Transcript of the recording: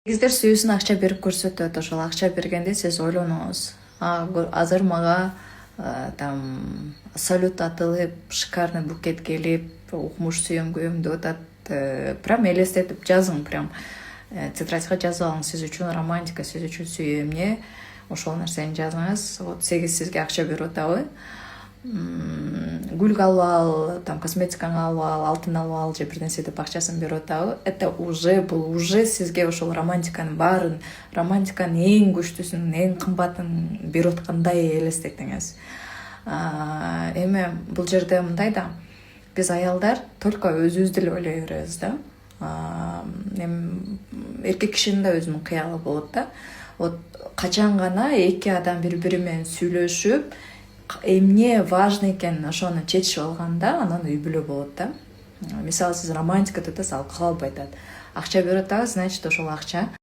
Сиздер сүйүүсүн акча берип көрсөтөт, ошол акча бергенде сиз ойлонуңуз. Азыр мага там салют атылып, шикарный букет келип, укмуш сүйөнгүм деп атат. Прям элестетип жазың, прям тетрадьга жазып алыңыз. Сиз үчүн романтика, сиз үчүн сүйүү эмне. Ошол нерсени жазыңыз. Вот сегиз сизге акча берип атабы. Гүл алып ал, там косметиканы алып ал, алтын алып ал же бир нерсе деп акчасын берип атабы. Это бул уже сизге ошол романтиканын баарын, романтиканын эң күчтүүсүн, эң кымбатын берип аткандай элестетиңиз. Эми бул жерде мындай да, биз аялдар только өзүбүздү эле ойлой беребиз да. Эми эркек кишинин да өзүнүн кыялы болот да. Вот качан гана эки адам бири бири менен сүйлөшүп, эмне важный экенин ошону чечишип алганда, анан үй бүлө болот да. Мисалы сиз романтика деп атасыз, ал кабыл айтат. Акча берип атабыз, значит ошол акча